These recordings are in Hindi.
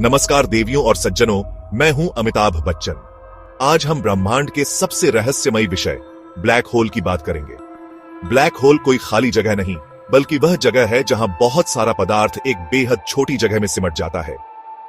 नमस्कार देवियों और सज्जनों, मैं हूं अमिताभ बच्चन। आज हम ब्रह्मांड के सबसे रहस्यमयी विषय ब्लैक होल की बात करेंगे। ब्लैक होल कोई खाली जगह नहीं, बल्कि वह जगह है जहां बहुत सारा पदार्थ एक बेहद छोटी जगह में सिमट जाता है।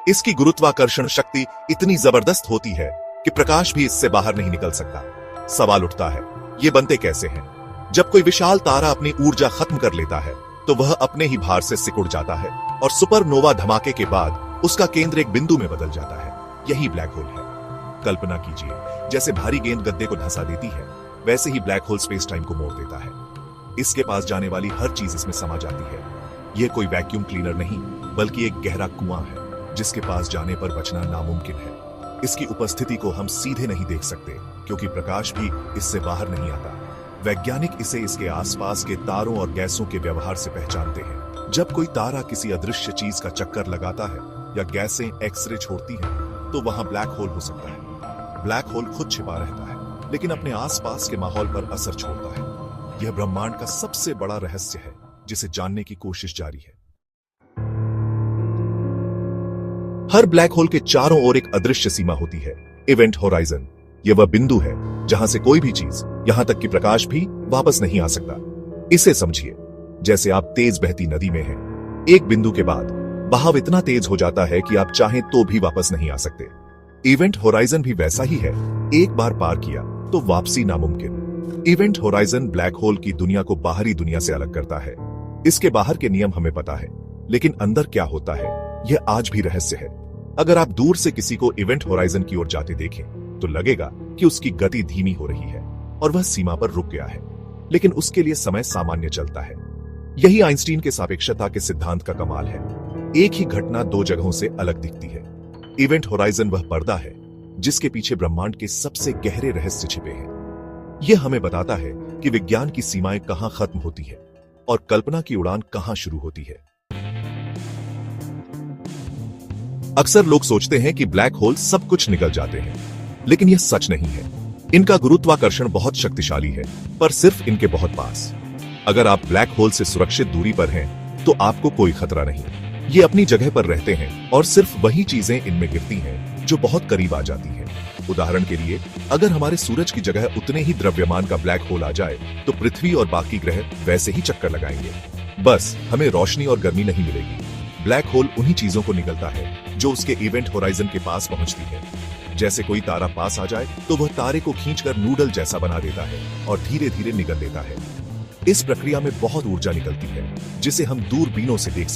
इसकी गुरुत्वाकर्षण शक्ति इतनी जबरदस्त होती है कि प्रकाश भी इससे बाहर नहीं निकल सकता। सवाल उठता है, ये बनते कैसे हैं? जब कोई विशाल तारा अपनी ऊर्जा खत्म कर लेता है तो वह अपने ही भार से सिकुड़ जाता है और सुपरनोवा धमाके के बाद उसका केंद्र एक बिंदु में बदल जाता है। यही ब्लैक होल है। कल्पना कीजिए, जैसे भारी गेंद गद्दे को धंसा देती है, वैसे ही ब्लैक होल स्पेस टाइम को मोड़ देता है। इसके पास जाने वाली हर चीज इसमें समा जाती है। यह कोई वैक्यूम क्लीनर नहीं, बल्कि एक गहरा कुआं है जिसके पास जाने पर बचना नामुमकिन है। इसकी उपस्थिति को हम सीधे नहीं देख सकते, क्योंकि प्रकाश भी इससे बाहर नहीं आता। वैज्ञानिक इसे इसके आसपास के तारों और गैसों के व्यवहार से पहचानते हैं। जब कोई तारा किसी अदृश्य चीज का चक्कर लगाता है या गैसें एक्सरे छोड़ती हैं, तो वहां ब्लैक होल हो सकता है। ब्लैक होल खुद छिपा रहता है, लेकिन अपने आसपास के माहौल पर असर छोड़ता है। यह ब्रह्मांड का सबसे बड़ा रहस्य है, जिसे जानने की कोशिश जारी है। हर ब्लैक होल के चारों ओर एक अदृश्य सीमा होती है, इवेंट होराइजन। यह वह बिंदु है जहां से कोई भी चीज, यहां तक कि प्रकाश भी वापस नहीं आ सकता। इसे समझिए, जैसे आप तेज बहती नदी में हैं। एक बिंदु के बाद बहाव इतना तेज हो जाता है कि आप चाहें तो भी वापस नहीं आ सकते। इवेंट होराइजन भी वैसा ही है। एक बार पार किया तो वापसी नामुमकिन। इवेंट होराइजन ब्लैक होल की दुनिया को बाहरी दुनिया से अलग करता है। इसके बाहर के नियम हमें पता है, लेकिन अंदर क्या होता है, यह आज भी रहस्य है। अगर आप दूर से किसी को इवेंट होराइजन की ओर जाते देखें, तो लगेगा कि उसकी गति धीमी हो रही है और वह सीमा पर रुक गया है, लेकिन उसके लिए समय सामान्य चलता है। यही आइंस्टीन के सापेक्षता के सिद्धांत का कमाल है। एक ही घटना दो जगहों से अलग दिखती है। इवेंट होराइजन वह पर्दा है जिसके पीछे ब्रह्मांड के सबसे गहरे रहस्य छिपे हैं। यह हमें बताता है कि विज्ञान की सीमाएं कहां खत्म होती है और कल्पना की उड़ान कहां शुरू होती है। अक्सर लोग सोचते हैं कि ब्लैक होल सब कुछ निकल जाते हैं, लेकिन यह सच नहीं है। इनका गुरुत्वाकर्षण बहुत शक्तिशाली है, पर सिर्फ इनके बहुत पास। अगर आप ब्लैक होल से सुरक्षित दूरी पर हैं, तो आपको कोई खतरा नहीं। ये अपनी जगह पर रहते हैं और सिर्फ वही चीजें इनमें गिरती हैं जो बहुत करीब आ जाती हैं। उदाहरण के लिए, अगर हमारे सूरज की जगह उतने ही द्रव्यमान का ब्लैक होल आ जाए, तो पृथ्वी और बाकी ग्रह वैसे ही चक्कर लगाएंगे। बस हमें रोशनी और गर्मी नहीं मिलेगी। ब्लैक होल उन्हीं चीजों को निगलता है जो उसके इवेंट होराइजन के पास पहुंचती है। जैसे कोई तारा पास आ जाए तो वह तारे को खींचकर नूडल जैसा बना देता है और धीरे धीरे निगल देता है। इस प्रक्रिया में बहुत ऊर्जा निकलती है, जिसे हम दूरबीनों से देख सकते हैं।